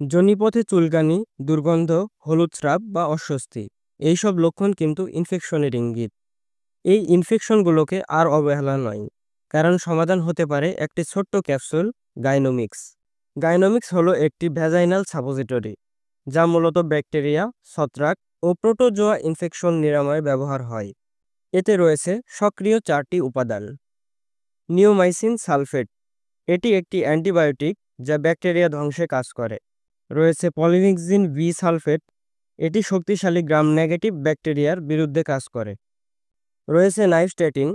যোনিপথে চুলকানি, দুর্গন্ধ, হলুদ স্রাব বা অস্বস্তি এইসব লক্ষণ কিন্তু ইনফেকশনের ইঙ্গিত। এই ইনফেকশনগুলোকে আর অবহেলা নয়, কারণ সমাধান হতে পারে একটি ছোট্ট ক্যাপসুল গাইনোমিক্স। গাইনোমিক্স হলো একটি ভ্যাজাইনাল সাপোজিটরি যা মূলত ব্যাকটেরিয়া, ছত্রাক ও প্রোটোজোয়া ইনফেকশন নিরাময়ে ব্যবহার হয়। এতে রয়েছে সক্রিয় 4টি উপাদান। নিওমাইসিন সালফেট, এটি একটি অ্যান্টিবায়োটিক যা ব্যাকটেরিয়া ধ্বংসে কাজ করে। রয়েছে পলিনিক্সিন বি সালফেট, এটি শক্তিশালী গ্রাম নেগেটিভ ব্যাকটেরিয়ার বিরুদ্ধে কাজ করে। রয়েছে নাইস্টেটিন,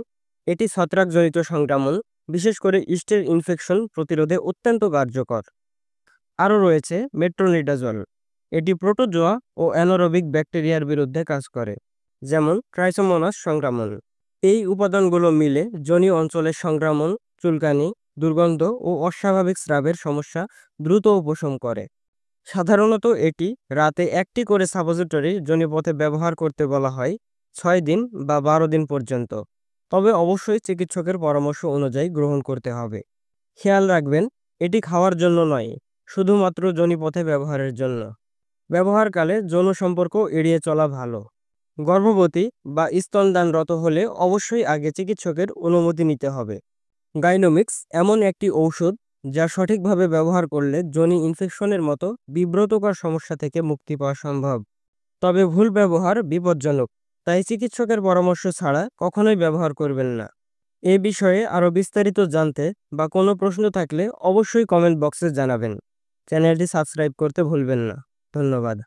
এটি ছত্রাকজনিত সংক্রমণ, বিশেষ করে ইস্টের ইনফেকশন প্রতিরোধে অত্যন্ত কার্যকর। আরও রয়েছে মেট্রোনিডাজল, এটি প্রোটোজোয়া ও অ্যানারোবিক ব্যাকটেরিয়ার বিরুদ্ধে কাজ করে, যেমন ট্রাইসোমোনাস সংক্রমণ। এই উপাদানগুলো মিলে যোনি অঞ্চলের সংক্রমণ, চুলকানি, দুর্গন্ধ ও অস্বাভাবিক স্রাবের সমস্যা দ্রুত উপশম করে। সাধারণত এটি রাতে 1টি করে সাপোজিটরি যোনিপথে ব্যবহার করতে বলা হয় 6 দিন বা 12 দিন পর্যন্ত। তবে অবশ্যই চিকিৎসকের পরামর্শ অনুযায়ী গ্রহণ করতে হবে। খেয়াল রাখবেন, এটি খাওয়ার জন্য নয়, শুধুমাত্র যোনিপথে ব্যবহারের জন্য। ব্যবহারকালে যৌন সম্পর্ক এড়িয়ে চলা ভালো। গর্ভবতী বা স্তনদানরত হলে অবশ্যই আগে চিকিৎসকের অনুমতি নিতে হবে। গাইনোমিক্স এমন একটি ঔষধ যা সঠিকভাবে ব্যবহার করলে যোনি ইনফেকশনের মতো বিব্রতকর সমস্যা থেকে মুক্তি পাওয়া সম্ভব। তবে ভুল ব্যবহার বিপজ্জনক, তাই চিকিৎসকের পরামর্শ ছাড়া কখনোই ব্যবহার করবেন না। এ বিষয়ে আরও বিস্তারিত জানতে বা কোনো প্রশ্ন থাকলে অবশ্যই কমেন্ট বক্সে জানাবেন। চ্যানেলটি সাবস্ক্রাইব করতে ভুলবেন না। ধন্যবাদ।